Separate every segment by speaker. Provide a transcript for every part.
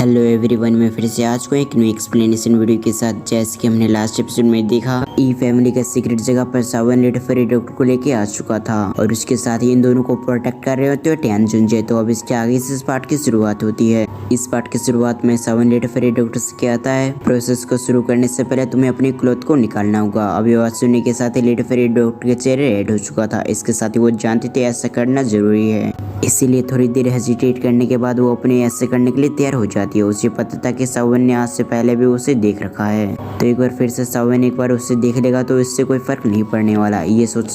Speaker 1: Hello everyone, मैं फिर से आज को एक न्यू एक्सप्लेनेशन वीडियो के साथ। जैसे कि हमने लास्ट एपिसोड में देखा, ई फैमिली का सीक्रेट जगह पर सावन लेटर फेरी डॉक्टर को लेके आ चुका था और उसके साथ ही इन दोनों को प्रोटेक्ट कर रहे होते हैं टैन जुंजे। तो अब इसके आगे से इस पार्ट की शुरुआत होती है। इस पार्ट की शुरुआत में सावन लेटर फेरी डॉक्टर से कहता है, प्रोसेस को शुरू करने से पहले तुम्हें अपनी क्लॉथ को निकालना होगा। अब ये बात सुनने के साथ ही लेटर फेरी डॉक्टर के चेहरे रेड हो चुका था। इसके साथ ही वो जानते थे ऐसा करना जरूरी है, इसीलिए थोड़ी देर हेजिटेट करने के बाद वो अपने ऐसे करने के लिए तैयार हो जाती है। उसे पता था कि सावन ने आज से पहले भी उसे देख रखा है, तो एक बार फिर से सावन एक बार उसे देख लेगा तो इससे कोई फर्क नहीं पड़ने वाला। ये सब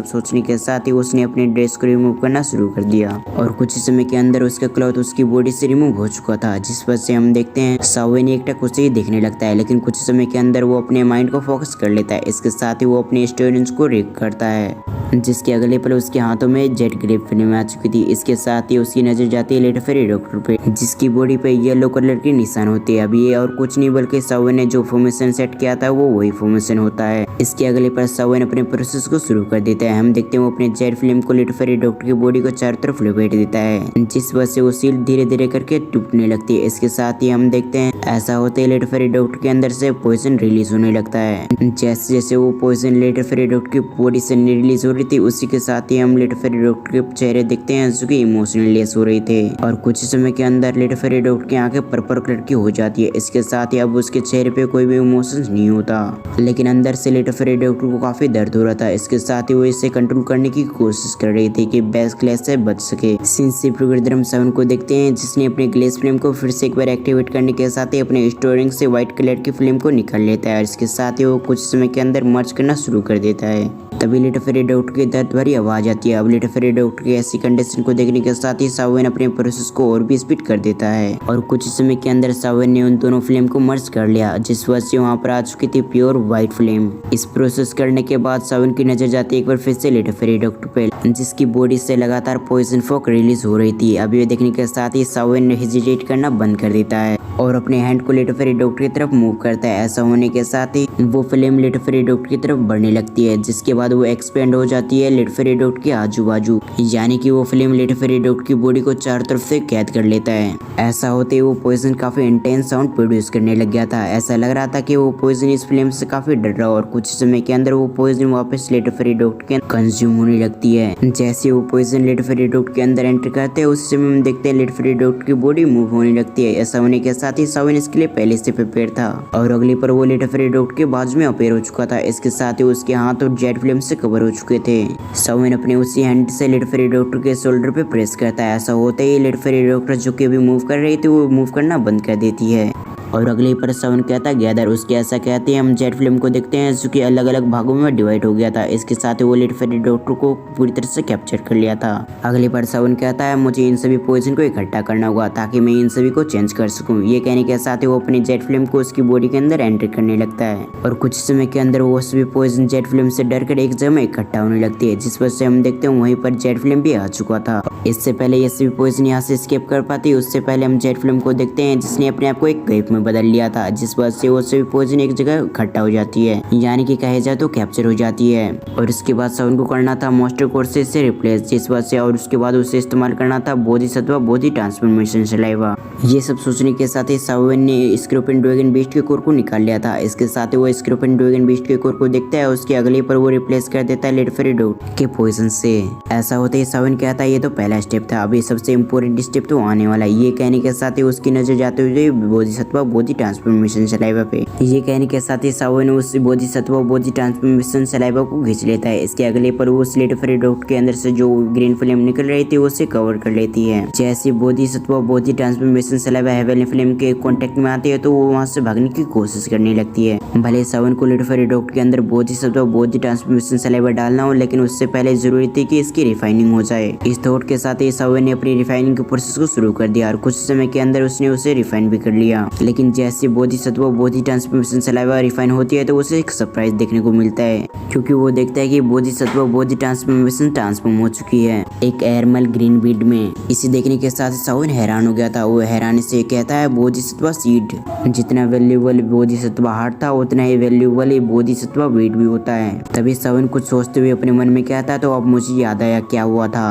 Speaker 1: सोचने के साथ ही उसने अपनी ड्रेस को रिमूव करना शुरू कर दिया और कुछ ही समय के अंदर उसका क्लॉथ उसकी बॉडी से रिमूव हो चुका था। जिस वजह से हम देखते हैं सावन एक टक उसे ही देखने लगता है, लेकिन कुछ समय के अंदर वो अपने माइंड को फोकस कर लेता है। इसके साथ ही वो अपने स्टूडेंट्स को रेक करता है, जिसके अगले पल उसके हाथों में जेट ग्रिप फिल्म आ चुकी थी। इसके साथ ही उसकी नजर जाती है लेटर फेरी डॉक्टर पे, जिसकी बॉडी पे येलो कलर के निशान होते हैं। अब ये और कुछ नहीं बल्कि सावन ने जो फॉर्मेशन सेट किया था वो वही फॉर्मेशन होता है। इसके अगले पर सावन अपने प्रोसेस को शुरू कर देता है। हम देखते हैं वो अपने जेट फिल्म को लेटर फेरी डॉक्टर की बॉडी को चारों तरफ लपेट देता है, जिस वजह से वो सील धीरे धीरे करके टूटने लगती है। इसके साथ ही हम देखते हैं ऐसा होते ही लेटर फेरी डॉक्टर के अंदर से पॉइजन रिलीज होने लगता है। जैसे जैसे वो पॉइजन लेटर फेरी डॉक्टर की बॉडी से रिलीज हो रही थी, उसी के साथ ही हम लेटर फेरी डॉक्टर के चेहरे देखते हैं जो कि इमोशनलेस हो रहे थे और कुछ समय के अंदर लेटर फेरी डॉक्टर की आंखें पर्पल कलर की हो जाती है। इसके साथ ही अब उसके चेहरे पे कोई भी इमोशंस नहीं होता, लेकिन अंदर से लेटर फेरी डॉक्टर को काफी दर्द हो रहा था। इसके साथ ही वो इसे कंट्रोल करने की कोशिश कर रही थी कि बेस्ट ग्लेस से बच सके। सिंसिप्रोग्राम सावन को देखते हैं जिसने अपने ग्लेस फिल्म को फिर से एक बार एक्टिवेट करने के साथ ही अपने स्टोरिंग से व्हाइट कलर की फिल्म को निकाल लेता है और इसके साथ ही वो कुछ समय के अंदर मर्ज करना शुरू कर देता है। तभी लेटर फेरी डॉक्टर की दर्द भरी आवाज आती है। अब लेटर फेरी डॉक्टर की ऐसी कंडीशन को देखने के साथ ही सावन अपने प्रोसेस को और भी स्पीड कर देता है और कुछ समय के अंदर सावन ने उन दोनों फिल्म को मर्ज कर लिया, जिस वजह से वहाँ पर आ चुकी थी प्योर व्हाइट फिल्म। इस प्रोसेस करने के बाद सावन की नजर जाती है एक बार फिर से लेटर फेरी डॉक्टर पे, जिसकी बॉडी से लगातार पॉइजन फॉग रिलीज हो रही थी। अब ये देखने के साथ ही सावन ने हेजिटेट करना बंद कर देता है और अपने हैंड को लेटर फेरी डॉक्टर की तरफ मूव करता है। ऐसा होने के साथ ही वो फिल्म लेटर फेरी डॉक्टर की तरफ बढ़ने लगती है, जिसके बाद वो एक्सपेंड हो जाती है लेटर फेरी डॉक्टर के आजू बाजू, यानी कि वो फिल्म लेटर फेरी डॉक्टर की बॉडी को चारों तरफ से कैद कर लेता है। ऐसा होते ही वो पॉइजन काफी इंटेंस साउंड प्रोड्यूस करने लग गया था। ऐसा लग रहा था कि वो पॉइजन इस फिल्म से काफी डर रहा और कुछ समय के अंदर वो पॉइजन वापस लेटर फेरी डॉक्टर के कंज्यूम होने लगती है। जैसे वो पॉइजन लेटर फेरी डॉक्टर के अंदर एंटर करते हैं, उस समय हम देखते हैं लेटर फेरी डॉक्टर की बॉडी मूव होने लगती है। ऐसा होने के साथ ही सावन इसके लिए पहले से प्रिपेयर था और अगली पर वो लेटर फेरी डॉक्टर के बाजू में अपेयर हो चुका था। इसके साथ ही उसके हाथ और जेट फिल्म से कवर हो चुके थे। सावन अपने उसी हैंड से लेटर फेरी डॉक्टर के शोल्डर पे प्रेस करता है। ऐसा होते ही लेटर फेरी डॉक्टर जो कि अभी मूव कर रही थी वो मूव करना बंद कर देती है और अगले पर सावन कहता है गैदर। उसके ऐसा कहते हैं हम जेट फिल्म को देखते हैं जो कि अलग अलग भागों में डिवाइड हो गया था। इसके साथ ही वो लेटर फेरी डॉक्टर को पूरी तरह से कैप्चर कर लिया था। अगले पर सावन कहता है मुझे इन सभी पॉइजन को इकट्ठा करना होगा ताकि मैं इन सभी को चेंज कर सकूं। ये कहने के साथ ही वो अपनी जेट फिल्म को उसकी बॉडी के अंदर एंटर करने लगता है और कुछ समय के अंदर वो सभी पॉइजन जेट फिल्म से डर कर एक जगह इकट्ठा होने लगती है, जिस वजह से हम देखते हैं वहीं पर जेट फिल्म भी आ चुका था। इससे पहले ये सभी पॉइजन यहाँ से एस्केप कर पाती, उससे पहले हम जेट फिल्म को देखते हैं जिसने अपने आप को एक ग्रेप में बदल लिया था, जिस वजह से वो सभी पॉइजन एक जगह इकट्ठा हो जाती है, यानी कि कहे जाए तो कैप्चर हो जाती है। और इसके बाद सावन को करना था मॉन्स्टर कोर से इसे रिप्लेस, जिस वजह से और उसके बाद उसे इस्तेमाल करना था बोधिसत्व बोधि ट्रांसफॉर्मेशन सलाइवा। ये सब सोचने के साथ ही सावन ने स्कॉर्पियन ड्रैगन बीस्ट के कोर को निकाल लिया था। इसके साथ ही वो स्कॉर्पियन ड्रैगन बीस्ट के कोर को देखता है, उसके अगले पर वो रिप्लेस कर देता है लेटर फेरी डॉक्टर के पॉइजन से। ऐसा होते ही सावन कहता है ये तो पहला स्टेप था, अभी सबसे इम्पोर्टेंट स्टेप तो आने वाला है। ये कहने के साथ ही उसकी नजर जाते हुए बोधिसत्व बोधि ट्रांसफॉर्मेशन सलाइवा पे। ये कहने के साथ ही सावन उस बोधिसत्व बोधि ट्रांसफॉर्मेशन सलाइवा को खींच लेता है। इसके अगले पर वो लेटर फेरी डॉक्टर के अंदर से जो ग्रीन फ्लेम निकल रही थी उसे कवर कर लेती है। जैसे बोधिसत्व बोधि ट्रांसफॉर्मेशन सलाइवा हेवनली फ्लेम के कांटेक्ट में आती है तो वो वहाँ से भागने की कोशिश करने लगती है। भले सावन को लेटर फेरी डॉक्टर के अंदर बोधिसत्व बोधि ट्रांसफॉर्मेशन सलाइवा डालना हो, लेकिन उससे पहले जरूरी थी कि इसकी रिफाइनिंग हो जाए। इस थॉट के साथ ही सावन ने अपनी रिफाइनिंग के प्रोसेस को शुरू कर दिया और कुछ समय के अंदर उसने उसे रिफाइन भी कर लिया। लेकिन जैसे बोधिसत्व बोधि ट्रांसफॉर्मेशन सलाइवा रिफाइन होती है तो उसे एक सरप्राइज देखने को मिलता है, क्योंकि वो देखता है कि बोधिसत्व बोधि ट्रांसफॉर्मेशन ट्रांसफॉर्म हो चुकी है एक एयरमल ग्रीन बीड में। इसे देखने के साथ सावन हैरान हो गया था। वो हैरानी से कहता है बोधिसत्व सीड, जितना वैल्यूएबल बोधिसत्व हार्ट था उतना ही वैल्यूएबल बोधिसत्व बीड भी होता है। तभी सावन कुछ सोचते हुए अपने मन में कहता है तो अब मुझे याद आया क्या हुआ था।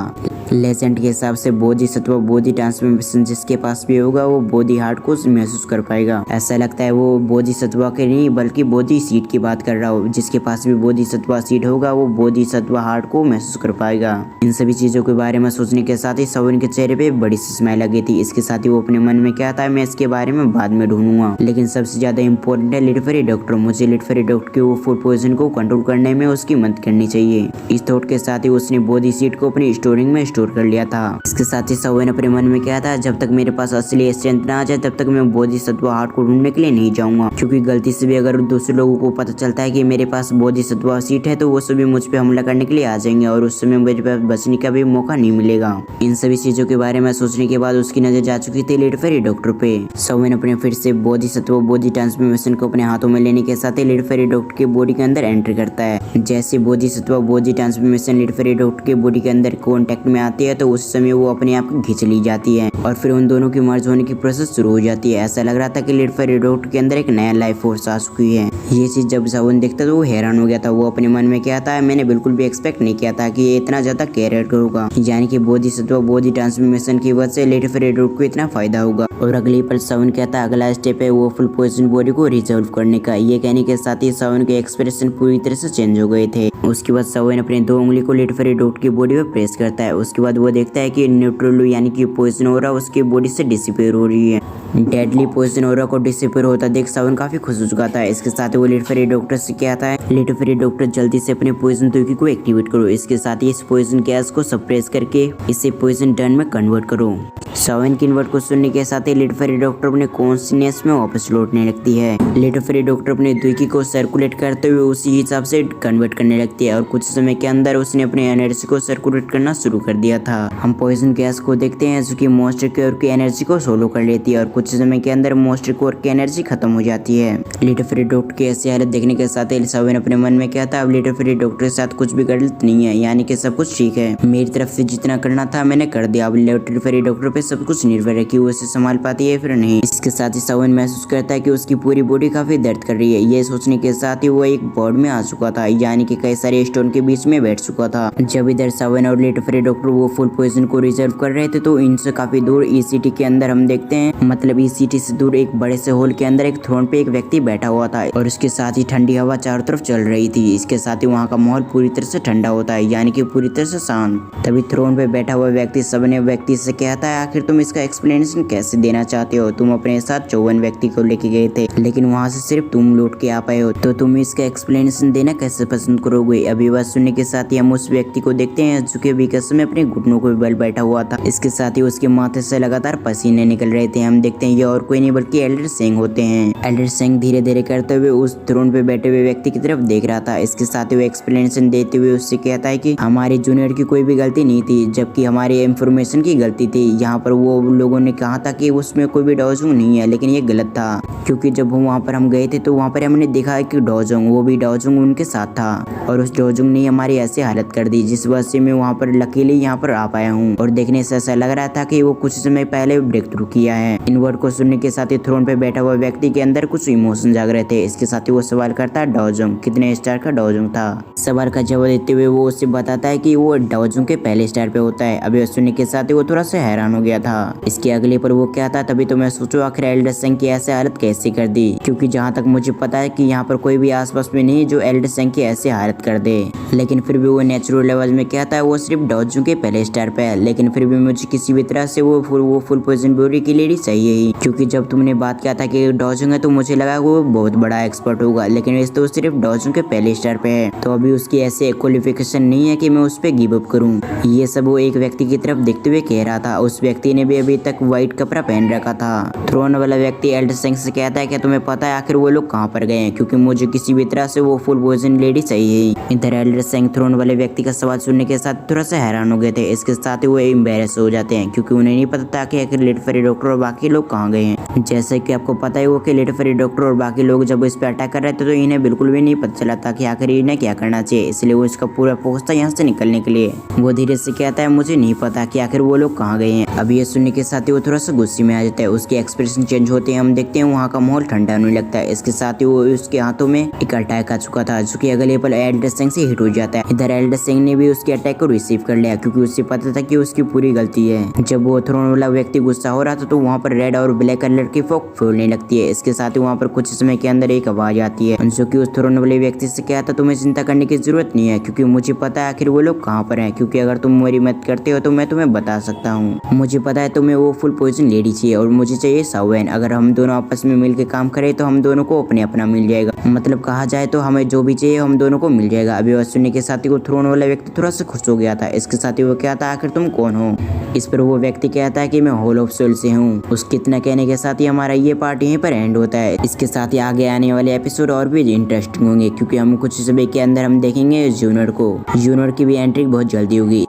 Speaker 1: लेजेंड के हिसाब से बोधिसत्व बोधि ट्रांसफॉर्मेशन जिसके पास भी होगा वो बोधि हार्ट को महसूस कर पाएगा। ऐसा लगता है वो बोधिसत्व के नहीं बल्कि बोधि सीट की बात कर रहा हो। जिसके पास भी बोधिसत्व सीट होगा वो बोधिसत्व हार्ट को महसूस कर पाएगा। इन सभी चीजों के बारे में सोचने के साथ ही सवन के चेहरे पे बड़ी सी स्माइल लगी थी। इसके साथ ही वो अपने मन में क्या था मैं इसके बारे में बाद में ढूंढूंगा, लेकिन सबसे ज्यादा इंपॉर्टेंट है लिटिल फेरी डॉक्टर। मुझे लिटिल फेरी डॉक्टर के वो फूड पॉइजन को कंट्रोल करने में उसकी मदद करनी चाहिए। इस थॉट के साथ ही उसने बोधि सीट को अपनी स्टोरिंग में स्टोर कर लिया था। इसके साथ ही सवन अपने मन में क्या था जब तक मेरे पास असली स्ट्रेंथ ना आ जाए तब तक मैं बोधिसत्व हार्ट को ढूंढने के लिए नहीं जाऊंगा, क्योंकि गलती से भी अगर दूसरे लोगों को पता चलता है कि मेरे पास बोधिसत्व सीट है तो वो सभी मुझ पे हमला करने के लिए आ जाएंगे और उस समय मेरे पास बचने का भी मौका नहीं मिलेगा। इन सभी चीजों के बारे में सोचने के बाद उसकी नजर जा चुकी थी लिटिल फेरी डॉक्टर पे। सवन अपने फिर से बोधिसत्व बोधि ट्रांसफॉर्मेशन को अपने हाथों में लेने के साथ ही लिटिल फेरी डॉक्टर के बॉडी के अंदर एंटर करता है। जैसे बोधिसत्व बोधि ट्रांसफॉर्मेशन लिटिल फेरी डॉक्टर के बॉडी के अंदर कॉन्टेक्ट में आती है तो उस समय वो अपने आप को खींच ली जाती है और फिर उन दोनों की मर्ज होने की प्रोसेस शुरू हो जाती है। ऐसा लग रहा था कि लिटिल फेरी डॉक्टर के अंदर एक नया लाइफ फोर्स आ चुकी है। ये चीज जब सवन देखता तो वो हैरान हो गया था। वो अपने मन में क्या था मैंने बिल्कुल भी एक्सपेक्ट नहीं किया था कि ये इतना ज्यादा केयर करूंगा, यानी कि बोधिसत्व बोधि ट्रांसफॉर्मेशन की वजह से लिटिल फेरी डॉक्टर को इतना फायदा होगा। और अगली पल सवन कहता अगला स्टेप है वो फुल पॉइजन बॉडी को रिजॉल्व करने का। ये कहने के साथ ही सवन के एक्सप्रेशन पूरी तरह से चेंज हो गए थे। उसके बाद सवन अपने 2 उंगली को लिटिल फेरी डॉक्टर की बॉडी पे प्रेस करता है। उसके बाद वो देखता है कि न्यूट्रल यानी कि पॉइजन ऑरा उसकी बॉडी से डिसिपेयर हो रही है। डेडली पॉइजन ऑरा को डिसिपेयर होता देख सवन काफी खुश हो चुका था। इसके साथ ही वो लिटिल फेरी डॉक्टर से कहता है लिटिल फेरी डॉक्टर जल्दी से अपने पॉइजन तुर्की को एक्टिवेट करो। इसके साथ ही इस पॉइजन गैस को सप्रेस करके इसे पॉइजन टर्न में कन्वर्ट करो। सवन की इन्वर्ट को सुनने के साथ ही लिटिल फेरी डॉक्टर अपने कॉन्शियसनेस में वापस लौटने लगती है। लिटिल फेरी डॉक्टर अपने दुर्की को सर्कुलेट करते हुए उसी हिसाब से कन्वर्ट करने लगती है और कुछ समय के अंदर उसने अपने एनर्जी को सर्कुलेट करना शुरू कर दिया था। हम पॉइजन गैस को देखते हैं जो कि मॉन्स्टर कोर की एनर्जी को सोलो कर लेती है और कुछ समय के अंदर मॉन्स्टर कोर की एनर्जी खत्म हो जाती है। लिटिल फेरी डॉक्टर की ऐसी हालत देखने के साथ ही सवन अपने मन में क्या था अब लिटिल फेरी डॉक्टर के साथ कुछ भी गलत नहीं है, यानी कि सब कुछ ठीक है। मेरी तरफ से जितना करना था मैंने कर दिया। अब लिटिल फेरी डॉक्टर पे सब कुछ निर्भर है कि वो इसे संभाल पाती है फिर नहीं। इसके साथ ही सवन महसूस करता है कि उसकी पूरी बॉडी काफी दर्द कर रही है। ये सोचने के साथ ही वो एक बोर्ड में आ चुका था, यानी कि कई सारे स्टोन के बीच में बैठ चुका था। जब इधर सवन और लिटिल फेरी डॉक्टर वो फुल पॉइजन को रिजर्व कर रहे थे तो इनसे काफी दूर ईसीटी के अंदर हम देखते हैं, मतलब ईसीटी से दूर एक बड़े से हॉल के अंदर एक थ्रोन पे एक व्यक्ति बैठा हुआ था और उसके साथ ही ठंडी हवा चारों तरफ चल रही थी। इसके साथ ही वहाँ का माहौल पूरी तरह से ठंडा होता है, यानी कि पूरी तरह से शांत। तभी थ्रोन पे बैठा हुआ व्यक्ति सवन व्यक्ति से कहता है आखिर तुम इसका एक्सप्लेनेशन कैसे देना चाहते हो? तुम अपने साथ 54 व्यक्ति को लेके गए थे लेकिन वहाँ से सिर्फ तुम लौट के आ पाए हो, तो तुम इसका एक्सप्लेनेशन देना कैसे पसंद करोगे? अभी बात सुनने के साथ ही हम उस व्यक्ति को देखते हैं जो कि विकास में अपने घुटनों को बल बैठा हुआ था। इसके साथ ही उसके माथे से लगातार पसीने निकल रहे थे। हम देखते हैं ये और कोई नहीं बल्कि एल्डर सेंग होते हैं। एल्डर सेंग धीरे धीरे करते हुए उस थ्रोन पे बैठे हुए व्यक्ति की तरफ देख रहा था। इसके साथ ही वो एक्सप्लेनेशन देते हुए उससे कहता है कि हमारे जूनियर की कोई भी गलती नहीं थी, जबकि हमारी इंफॉर्मेशन की गलती थी। यहाँ पर वो लोगों ने कहा था कि उसमें कोई भी डॉजोंग नहीं है, लेकिन ये गलत था क्योंकि जब वहाँ पर हम गए थे तो वहाँ पर हमने देखा कि डॉजोंग वो भी डॉजोंग उनके साथ था और उस डॉजोंग ने हमारी ऐसी हालत कर दी जिस वजह से मैं वहाँ पर लकीली यहाँ पर आ पाया हूँ और देखने से ऐसा लग रहा था कि वो कुछ समय पहले ब्रेक थ्रू किया है। इन वर्ड को सुनने के साथ ही थ्रोन पे बैठा हुआ व्यक्ति के अंदर कुछ इमोशन जाग रहे थे। इसके साथ ही वो सवाल करता है डॉजोंग कितने स्टार का डॉजोंग था? सवाल का जवाब देते हुए वो उससे बताता है कि वो डॉजोंग के पहले स्टार पे होता है। अभी सुनने के साथ ही वो थोड़ा सा हैरान हो गया था। इसके अगले पर वो क्या था तभी तो मैं सोचो आखिर एल्डर सेंग की ऐसी हालत कैसे कर दी, क्योंकि जहाँ तक मुझे पता है कि यहाँ पर कोई भी आसपास में नहीं जो एल्डर सेंग की ऐसी हालत कर दे, लेकिन फिर भी वो नेचुरल लेवल में क्या था वो सिर्फ डॉजोंग के पहले स्टार पे है। लेकिन फिर भी मुझे किसी भी तरह से वो फुल पॉइजन बॉडी के लिए चाहिए ही, क्योंकि जब तुमने बात किया था कि डॉजोंग है तो मुझे लगा वो बहुत बड़ा एक्सपर्ट होगा, लेकिन वैसे तो सिर्फ डॉजोंग के पहले स्टार पे है, तो अभी उसकी ऐसे क्वालिफिकेशन नहीं है कि मैं उस पर गिव अप करूँ। ये सब वो एक व्यक्ति की तरफ देखते हुए कह रहा था। उस व्यक्ति ने भी अभी तक व्हाइट कपड़ा पहन रखा था। थ्रोन वाला व्यक्ति एल्डर सेंग से कहता है कि तुम्हें पता है आखिर वो लोग कहाँ पर गए हैं, क्योंकि मुझे किसी भी तरह से वो फुल पॉइजन लेडी चाहिए। इधर एल्डर सेंग थ्रोन वाले व्यक्ति का सवाल सुनने के साथ थोड़ा सा हैरान हो गए थे। इसके साथ ही वो एम्बैरेस हो जाते हैं क्योंकि उन्हें नहीं पता था कि आखिर लिटिल फेरी डॉक्टर और बाकी लोग लोग कहाँ गए हैं। जैसे कि आपको पता है वो कि लेडी फेरी डॉक्टर और बाकी लोग जब इस पे अटैक कर रहे थे तो इन्हें बिल्कुल भी नहीं पता चला था कि आखिर इन्हें क्या करना चाहिए, इसलिए वो इसका पूरा फोकस था यहाँ से निकलने के लिए। वो धीरे से कहता है मुझे नहीं पता कि आखिर वो लोग कहाँ गए हैं। अब ये सुनने के साथ ही वो थोड़ा सा गुस्से में आ जाता है, उसके एक्सप्रेशन चेंज होते हैं, हम देखते हैं वहाँ का माहौल ठंडा होने लगता है। इसके साथ ही वो उसके हाथों में एक अटैक आ चुका था जो कि अगले पल एल्डर सिंह से हिट हो जाता है। इधर एल्डर सिंह ने भी उसके अटैक को रिसीव कर लिया क्योंकि उसे पता था कि उसकी पूरी गलती है। जब वो थ्रोन वाला व्यक्ति गुस्सा हो रहा था तो वहाँ पर रेड और ब्लैक कलर की फॉग फूलने लगती है। इसके साथ ही वहाँ पर कुछ समय के अंदर एक आवाज आती है जो कि उस थ्रोन वाले व्यक्ति से कहता तुम्हें चिंता करने की जरूरत नहीं है क्योंकि मुझे पता है आखिर वो लोग कहाँ पर हैं, क्योंकि अगर तुम मेरी मदद करते हो तो मैं तुम्हें बता सकता हूँ। मुझे पता है तुम्हें वो फुल पोजीशन लेडी चाहिए और मुझे चाहिए साउवेन। अगर हम दोनों आपस में मिलकर काम करें तो हम दोनों को अपने अपना मिल जाएगा, मतलब कहा जाए तो हमें जो भी चाहिए हम दोनों को मिल जाएगा। अभी बात सुनने के साथ ही वो थ्रोन वाला व्यक्ति थोड़ा सा खुश हो गया था। इसके साथ ही वो कहता आखिर तुम कौन हो। इस पर वो व्यक्ति कहता है कि मैं हॉल ऑफ सोल से हूँ। उसके इतना कहने के साथ ही हमारा ये पार्ट यहीं पर एंड होता है। इसके साथ ही आगे आने वाले एपिसोड और भी इंटरेस्टिंग होंगे क्योंकि हम कुछ समय के अंदर हम देखेंगे जूनियर को। जूनियर की भी एंट्री बहुत जल्दी होगी।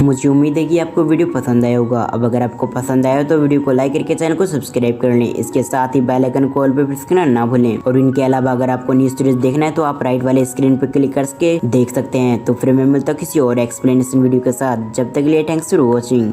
Speaker 1: मुझे उम्मीद है कि आपको वीडियो पसंद आया होगा। अब अगर आपको पसंद आया तो वीडियो को लाइक करके चैनल को सब्सक्राइब कर लें। इसके साथ ही बेल आइकन को ऑल पे प्रेस करना ना भूलें। और इनके अलावा अगर आपको न्यूज़ सीरीज देखना है तो आप राइट वाले स्क्रीन पर क्लिक करके देख सकते हैं। तो फिर मैं मिलता हूं किसी और एक्सप्लेनेशन वीडियो के साथ। जब तक के लिए थैंक्स फॉर वॉचिंग।